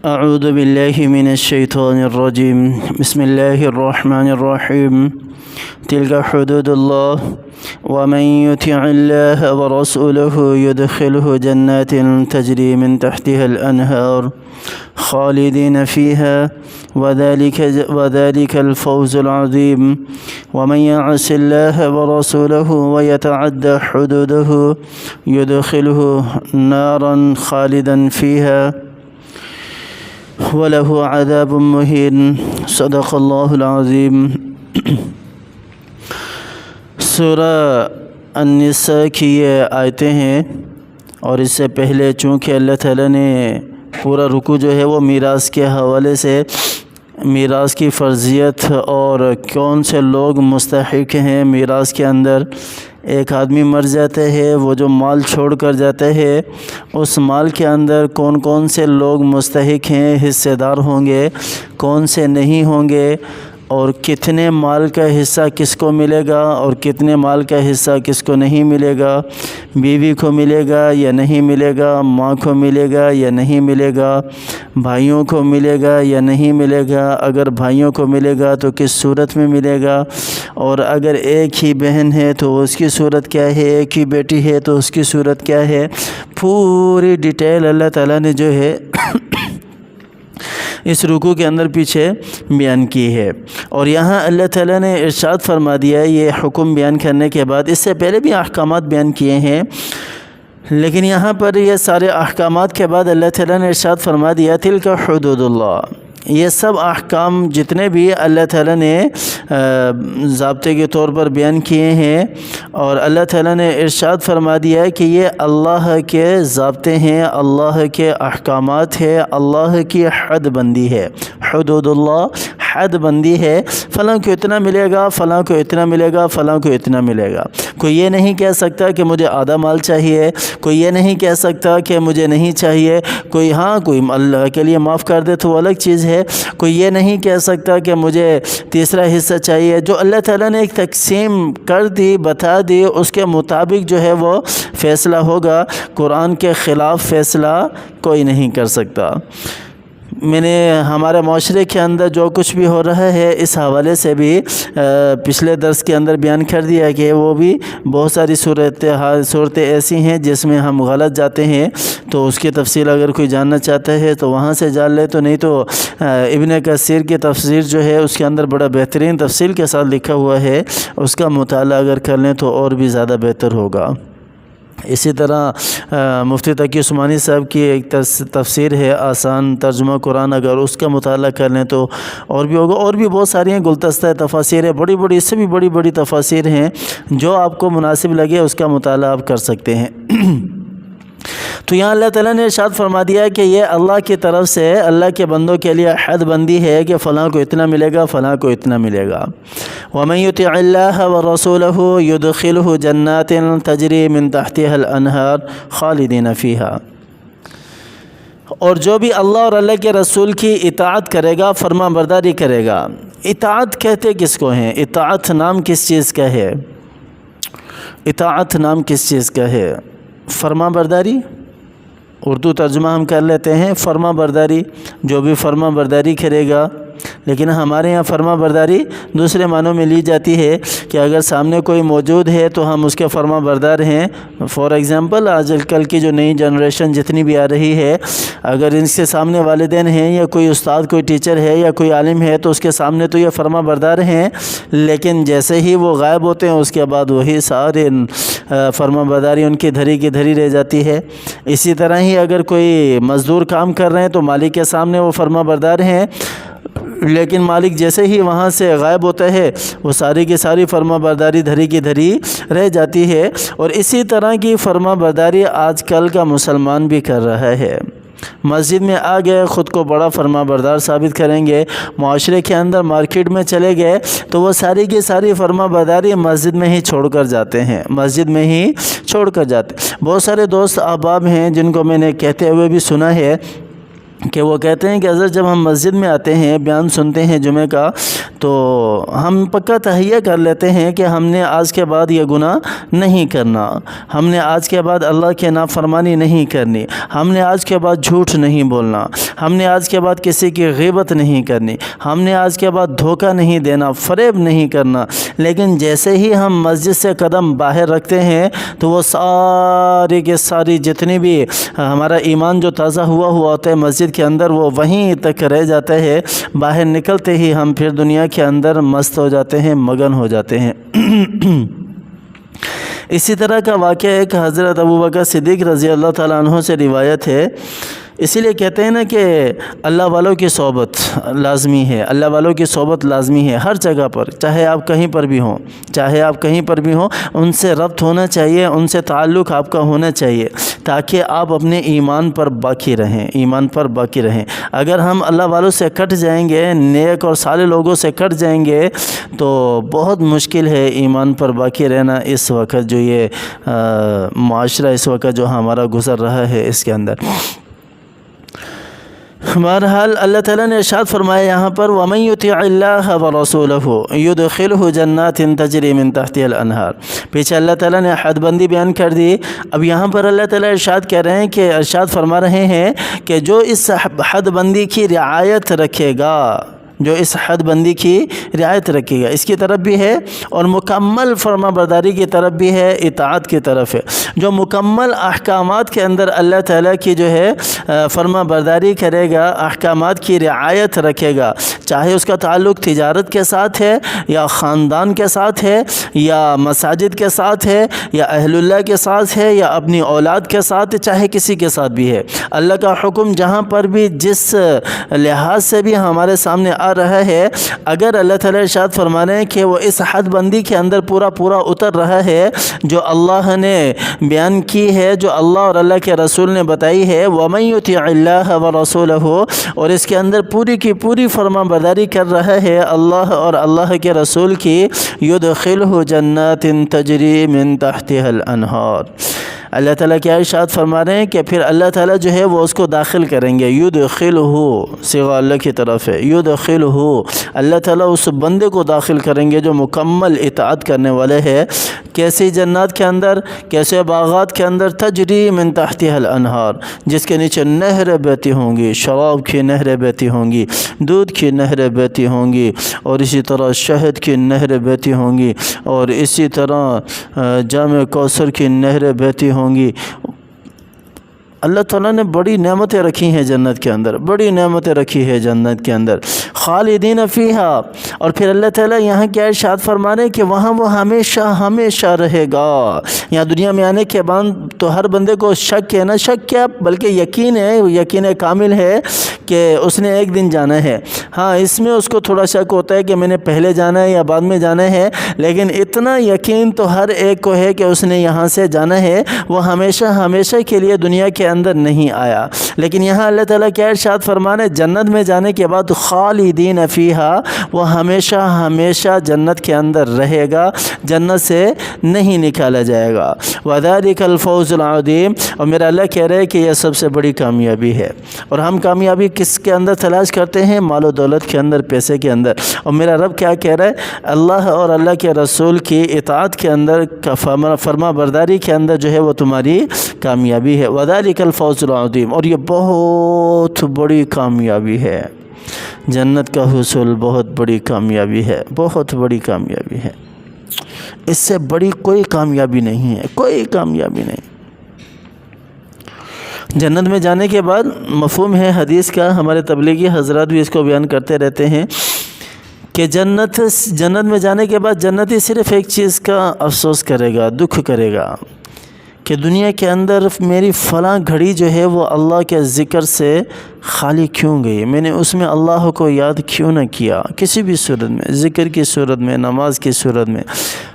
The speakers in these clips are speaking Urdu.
اعوذ باللہ من الشیطان الرجیم بسم اللہ الرحمن الرحیم تلک حدود اللہ ومن يطع الله ورسوله يدخله جنات تجري من تحتها الأنهار خالدين فيها وذلك الفوز العظيم ومن يعص الله ورسوله ويتعدى حدوده يدخله نارا خالدا فيها وله عذاب مهين صدق اللہ العظیم۔ سورہ النساء کی یہ آیتیں ہیں، اور اس سے پہلے چونکہ اللہ تعالیٰ نے پورا رکوع جو ہے وہ میراث کے حوالے سے میراث کی فرضیت اور کون سے لوگ مستحق ہیں میراث کے اندر۔ ایک آدمی مر جاتا ہے، وہ جو مال چھوڑ کر جاتا ہے اس مال کے اندر کون کون سے لوگ مستحق ہیں، حصے دار ہوں گے، کون سے نہیں ہوں گے، اور کتنے مال کا حصہ کس کو ملے گا اور کتنے مال کا حصہ کس کو نہیں ملے گا، بیوی کو ملے گا یا نہیں ملے گا، ماں کو ملے گا یا نہیں ملے گا، بھائیوں کو ملے گا یا نہیں ملے گا، اگر بھائیوں کو ملے گا تو کس صورت میں ملے گا، اور اگر ایک ہی بہن ہے تو اس کی صورت کیا ہے، ایک ہی بیٹی ہے تو اس کی صورت کیا ہے، پوری ڈیٹیل اللہ تعالیٰ نے جو ہے اس رکوع کے اندر پیچھے بیان کی ہے۔ اور یہاں اللہ تعالیٰ نے ارشاد فرما دیا ہے یہ حکم بیان کرنے کے بعد، اس سے پہلے بھی احکامات بیان کیے ہیں، لیکن یہاں پر یہ سارے احکامات کے بعد اللہ تعالیٰ نے ارشاد فرما دیا تلک حدود اللہ۔ یہ سب احکام جتنے بھی اللہ تعالیٰ نے ضابطے کے طور پر بیان کیے ہیں، اور اللہ تعالیٰ نے ارشاد فرما دیا ہے کہ یہ اللہ کے ضابطے ہیں، اللہ کے احکامات ہیں، اللہ کی حد بندی ہے۔ حدود اللہ حد بندی ہے، فلاں کو اتنا ملے گا، فلاں کو اتنا ملے گا، فلاں کو اتنا ملے گا۔ کوئی یہ نہیں کہہ سکتا کہ مجھے آدھا مال چاہیے، کوئی یہ نہیں کہہ سکتا کہ مجھے نہیں چاہیے، کوئی کوئی اللہ کے لیے معاف کر دے تو وہ الگ چیز ہے، کوئی یہ نہیں کہہ سکتا کہ مجھے تیسرا حصہ چاہیے۔ جو اللہ تعالیٰ نے ایک تقسیم کر دی، بتا دی، اس کے مطابق جو ہے وہ فیصلہ ہوگا۔ قرآن کے خلاف فیصلہ کوئی نہیں کر سکتا۔ میں نے ہمارے معاشرے کے اندر جو کچھ بھی ہو رہا ہے اس حوالے سے بھی پچھلے درس کے اندر بیان کر دیا کہ وہ بھی بہت ساری صورتیں ایسی ہیں جس میں ہم غلط جاتے ہیں، تو اس کی تفصیل اگر کوئی جاننا چاہتا ہے تو وہاں سے جان لے، تو نہیں تو ابن کثیر کی تفسیر جو ہے اس کے اندر بڑا بہترین تفصیل کے ساتھ لکھا ہوا ہے، اس کا مطالعہ اگر کر لیں تو اور بھی زیادہ بہتر ہوگا۔ اسی طرح مفتی تقی عثمانی صاحب کی ایک تفسیر ہے آسان ترجمہ قرآن، اگر اس کا مطالعہ کر لیں تو اور بھی ہوگا۔ اور بھی بہت ساری ہیں، گلدستہ تفاسیر ہے، بڑی بڑی، اس سے بھی بڑی بڑی تفاسیر ہیں، جو آپ کو مناسب لگے اس کا مطالعہ آپ کر سکتے ہیں۔ تو یہاں اللہ تعالیٰ نے ارشاد فرما دیا کہ یہ اللہ کی طرف سے اللہ کے بندوں کے لیے حد بندی ہے کہ فلاں کو اتنا ملے گا، فلاں کو اتنا ملے گا۔ وَمَن يُطِعِ اللَّهَ وَرَسُولَهُ يُدْخِلْهُ جَنَّاتٍ تَجْرِي مِن تَحْتِهَا الْأَنْهَارُ خَالِدِينَ فِيهَا۔ اور جو بھی اللہ اور اللہ کے رسول کی اطاعت کرے گا، فرما برداری کرے گا۔ اطاعت کہتے کس کو ہیں؟ اطاعت نام کس چیز کا ہے؟ اطاعت نام کس چیز کا ہے؟ فرما برداری، اردو ترجمہ ہم کر لیتے ہیں فرما برداری، جو بھی فرما برداری کرے گا۔ لیکن ہمارے یہاں فرما برداری دوسرے معنوں میں لی جاتی ہے کہ اگر سامنے کوئی موجود ہے تو ہم اس کے فرما بردار ہیں۔ فار ایگزامپل آج کل کی جو نئی جنریشن جتنی بھی آ رہی ہے، اگر ان کے سامنے والدین ہیں یا کوئی استاد، کوئی ٹیچر ہے یا کوئی عالم ہے تو اس کے سامنے تو یہ فرما بردار ہیں، لیکن جیسے ہی وہ غائب ہوتے ہیں اس کے بعد وہی سارے فرما برداری ان کی دھری کی دھری رہ جاتی ہے۔ اسی طرح ہی اگر کوئی مزدور کام کر رہے ہیں تو مالک کے سامنے وہ فرما بردار ہیں، لیکن مالک جیسے ہی وہاں سے غائب ہوتا ہے وہ ساری کی ساری فرما برداری دھری کی دھری رہ جاتی ہے۔ اور اسی طرح کی فرما برداری آج کل کا مسلمان بھی کر رہا ہے۔ مسجد میں آ گئے، خود کو بڑا فرما بردار ثابت کریں گے، معاشرے کے اندر مارکیٹ میں چلے گئے تو وہ ساری کی ساری فرما برداری مسجد میں ہی چھوڑ کر جاتے ہیں، مسجد میں ہی چھوڑ کر جاتے۔ بہت سارے دوست احباب ہیں جن کو میں نے کہتے ہوئے بھی سنا ہے کہ وہ کہتے ہیں کہ حضرت جب ہم مسجد میں آتے ہیں، بیان سنتے ہیں جمعہ کا، تو ہم پکا تہیہ کر لیتے ہیں کہ ہم نے آج کے بعد یہ گناہ نہیں کرنا، ہم نے آج کے بعد اللہ کے نافرمانی نہیں کرنی، ہم نے آج کے بعد جھوٹ نہیں بولنا، ہم نے آج کے بعد کسی کی غیبت نہیں کرنی، ہم نے آج کے بعد دھوکہ نہیں دینا، فریب نہیں کرنا۔ لیکن جیسے ہی ہم مسجد سے قدم باہر رکھتے ہیں تو وہ ساری کے ساری جتنی بھی ہمارا ایمان جو تازہ ہوا ہوتا ہے مسجد کے اندر، وہ وہیں تک رہ جاتا ہے۔ باہر نکلتے ہی ہم پھر دنیا کے اندر مست ہو جاتے ہیں، مگن ہو جاتے ہیں۔ اسی طرح کا واقعہ ایک حضرت ابوبکر صدیق رضی اللہ تعالیٰ عنہ سے روایت ہے۔ اسی لیے کہتے ہیں نا کہ اللہ والوں کی صحبت لازمی ہے، اللہ والوں کی صحبت لازمی ہے ہر جگہ پر، چاہے آپ کہیں پر بھی ہوں، ان سے ربط ہونا چاہیے، ان سے تعلق آپ کا ہونا چاہیے، تاکہ آپ اپنے ایمان پر باقی رہیں۔ اگر ہم اللہ والوں سے کٹ جائیں گے، نیک اور صالح لوگوں سے کٹ جائیں گے، تو بہت مشکل ہے ایمان پر باقی رہنا۔ اس وقت جو یہ معاشرہ اس وقت جو ہمارا گزر رہا ہے اس کے اندر، بہرحال اللہ تعالیٰ نے ارشاد فرمایا یہاں پر وَمَن يُطِعِ اللَّهَ وَرَسُولَهُ يُدْخِلْهُ جَنَّاتٍ تَجْرِي مِن تَحْتِهَا الْأَنْهَارُ۔ پیچھے اللہ تعالیٰ نے حد بندی بیان کر دی، اب یہاں پر اللہ تعالیٰ ارشاد فرما رہے ہیں کہ جو اس حد بندی کی رعایت رکھے گا، اس کی طرف بھی ہے، اور مکمل فرما برداری کی طرف بھی ہے، اطاعت کی طرف ہے۔ جو مکمل احکامات کے اندر اللہ تعالیٰ کی جو ہے فرما برداری کرے گا، احکامات کی رعایت رکھے گا، چاہے اس کا تعلق تجارت کے ساتھ ہے، یا خاندان کے ساتھ ہے، یا مساجد کے ساتھ ہے، یا اہل اللہ کے ساتھ ہے، یا اپنی اولاد کے ساتھ، چاہے کسی کے ساتھ بھی ہے، اللہ کا حکم جہاں پر بھی جس لحاظ سے بھی ہمارے سامنے آ رہا ہے، اگر اللہ تعالیٰ ارشاد فرما رہے ہیں کہ وہ اس حد بندی کے اندر پورا اتر رہا ہے جو اللہ نے بیان کی ہے، جو اللہ اور اللہ کے رسول نے بتائی ہے، وَمَن يُطِعِ اللَّهَ وَرَسُولَهُ، اور اس کے اندر پوری کی پوری فرما برداری کر رہا ہے اللہ اور اللہ کے رسول کی، يُدْخِلْهُ جَنَّاتٍ تَجْرِي مِن تَحْتِهَا الْأَنْهَارُ۔ اللہ تعالیٰ کیا ارشاد فرما رہے ہیں کہ پھر اللہ تعالیٰ جو ہے وہ اس کو داخل کریں گے، یدخلہ صیغہ اللہ کی طرف ہے، یدخلہ، اللہ تعالیٰ اس بندے کو داخل کریں گے جو مکمل اطاعت کرنے والے ہے۔ کیسی جنات کے اندر، کیسے باغات کے اندر، تجری من تحتها الانہار، جس کے نیچے نہریں بہتی ہوں گی، شراب کی نہریں بہتی ہوں گی، دودھ کی نہریں بہتی ہوں گی، اور اسی طرح شہد کی نہریں بہتی ہوں گی، اور اسی طرح جام کوثر کی نہریں بہتی ہوں گی۔ اللہ تعالیٰ نے بڑی نعمتیں رکھی ہیں جنت کے اندر، بڑی نعمتیں رکھی ہے جنت کے اندر، خالدین فیہا۔ اور پھر اللہ تعالیٰ یہاں کیا ارشاد فرما رہے ہیں کہ وہاں وہ ہمیشہ ہمیشہ رہے گا۔ یہاں دنیا میں آنے کے بعد تو ہر بندے کو شک ہے نا، شک کیا بلکہ یقین ہے، یقین کامل ہے کہ اس نے ایک دن جانا ہے۔ ہاں اس میں اس کو تھوڑا شک ہوتا ہے کہ میں نے پہلے جانا ہے یا بعد میں جانا ہے، لیکن اتنا یقین تو ہر ایک کو ہے کہ اس نے یہاں سے جانا ہے، وہ ہمیشہ ہمیشہ کے لیے دنیا کے اندر نہیں آیا۔ لیکن یہاں اللہ تعالیٰ کیا ارشاد فرمانے، جنت میں جانے کے بعد خالدین فیہا، وہ ہمیشہ ہمیشہ جنت کے اندر رہے گا، جنت سے نہیں نکالا جائے گا۔ وذالک الفوز العظیم، اور میرا اللہ کہہ رہے ہیں کہ یہ سب سے بڑی کامیابی ہے۔ اور ہم کامیابی کس کے اندر تلاش کرتے ہیں؟ مال و دولت کے اندر، پیسے کے اندر۔ اور میرا رب کیا کہہ رہا ہے؟ اللہ اور اللہ کے رسول کی اطاعت کے اندر، فرما برداری کے اندر جو ہے وہ تمہاری کامیابی ہے۔ وذالک الفوز العظیم، اور یہ بہت بڑی کامیابی ہے، جنت کا حصول بہت بڑی کامیابی ہے، بہت بڑی کامیابی ہے۔ اس سے بڑی کوئی کامیابی نہیں ہے، کوئی کامیابی نہیں۔ جنت میں جانے کے بعد مفہوم ہے حدیث کا، ہمارے تبلیغی حضرات بھی اس کو بیان کرتے رہتے ہیں کہ جنت میں جانے کے بعد جنتی صرف ایک چیز کا افسوس کرے گا، دکھ کرے گا کہ دنیا کے اندر میری فلاں گھڑی جو ہے وہ اللہ کے ذکر سے خالی کیوں گئی، میں نے اس میں اللہ کو یاد کیوں نہ کیا، کسی بھی صورت میں، ذکر کی صورت میں، نماز کی صورت میں،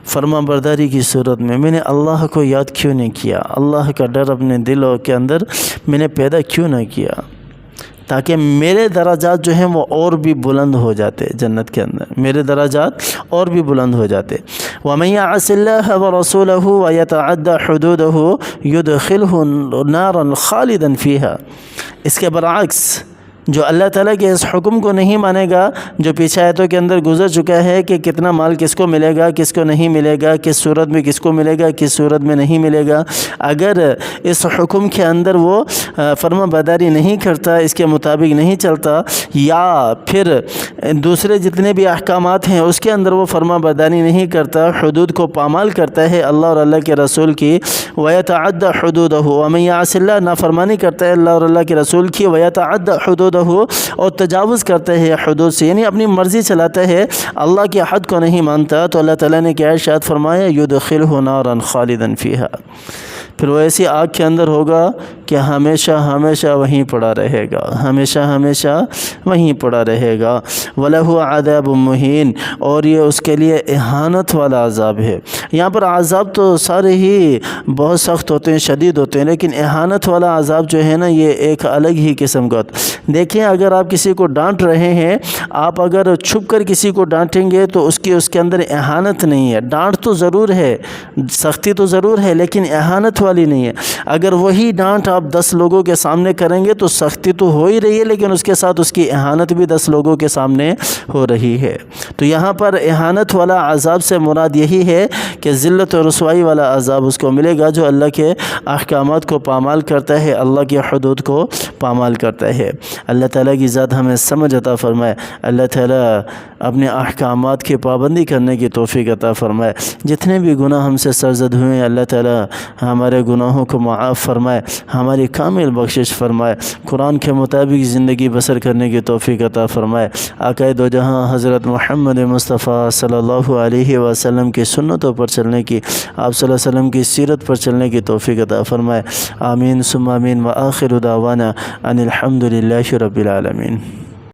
فرما برداری کی صورت میں نے اللہ کو یاد کیوں نہیں کیا، اللہ کا ڈر اپنے دلوں کے اندر میں نے پیدا کیوں نہ کیا، تاکہ میرے درجات جو ہیں وہ اور بھی بلند ہو جاتے، جنت کے اندر میرے درجات اور بھی بلند ہو جاتے۔ وَمَن يَعْصِ اللَّهَ وَرَسُولَهُ وَيَتَعَدَّ حُدُودَهُ يُدْخِلْهُ نَارًا خَالِدًا فِيهَا۔ اس کے برعکس جو اللہ تعالیٰ کے اس حکم کو نہیں مانے گا، جو پیچھے آیتوں کے اندر گزر چکا ہے کہ کتنا مال کس کو ملے گا، کس کو نہیں ملے گا، کس صورت میں کس کو ملے گا، کس صورت میں نہیں ملے گا، اگر اس حکم کے اندر وہ فرما برداری نہیں کرتا، اس کے مطابق نہیں چلتا، یا پھر دوسرے جتنے بھی احکامات ہیں اس کے اندر وہ فرما برداری نہیں کرتا، حدود کو پامال کرتا ہے اللہ اور اللہ کے رسول کی، وَيَتَعَدَّ حُدُودَهُ وَمَن يَعْصِ اللَّهَ، نافرمانی کرتا ہے اللہ اور اللہ کے رسول کی، وَيَتَعَدَّ حُدُودَهُ، اور تجاوز کرتا ہے حدود سے، یعنی اپنی مرضی چلاتا ہے، اللہ کے حد کو نہیں مانتا، تو اللہ تعالیٰ نے کیا ارشاد فرمایا، يُدْخِلْهُ نَارًا خَالِدًا فِيهَا، پھر وہ ایسی آگ کے اندر ہوگا کہ ہمیشہ ہمیشہ وہیں پڑا رہے گا، ہمیشہ ہمیشہ وہیں پڑا رہے گا، وَلَهُ عَذَابٌ مُّهِينٌ، اور یہ اس کے لیے اہانت والا عذاب ہے۔ یہاں پر عذاب تو سارے ہی بہت سخت ہوتے ہیں، شدید ہوتے ہیں، لیکن اہانت والا عذاب جو ہے نا، یہ ایک الگ ہی قسم کا۔ دیکھیں، اگر آپ کسی کو ڈانٹ رہے ہیں، آپ اگر چھپ کر کسی کو ڈانٹیں گے تو اس کے اندر اہانت نہیں ہے، ڈانٹ تو ضرور ہے، سختی تو ضرور ہے، لیکن اہانت والی نہیں ہے۔ اگر وہی ڈانٹ آپ 10 لوگوں کے سامنے کریں گے تو سختی تو ہو ہی رہی ہے، لیکن اس کے ساتھ اس کی اہانت بھی 10 لوگوں کے سامنے ہو رہی ہے۔ تو یہاں پر اہانت والا عذاب سے مراد یہی ہے کہ ذلت و رسوائی والا عذاب اس کو ملے گا جو اللہ کے احکامات کو پامال کرتا ہے، اللہ کے حدود کو پامال کرتا ہے۔ اللہ تعالیٰ کی ذات ہمیں سمجھ عطا فرمائے، اللہ تعالیٰ اپنے احکامات کی پابندی کرنے کی توفیق عطا فرمائے۔ جتنے بھی گناہ ہم سے سرزد ہوئے ہیں، اللہ تعالیٰ ہمارے گناہوں کو معاف فرمائے، ہماری کامل بخشش فرمائے، قرآن کے مطابق زندگی بسر کرنے کی توفیق عطا فرمائے۔ آقائے دو جہاں حضرت محمد مصطفیٰ صلی اللہ علیہ وسلم کی سنتوں پر چلنے کی، آپ صلی اللہ علیہ وسلم کی سیرت پر چلنے کی توفیق عطا فرمائے۔ آمین ثم آمین، وآخر دعوانا ان الحمد للہ رب العالمین۔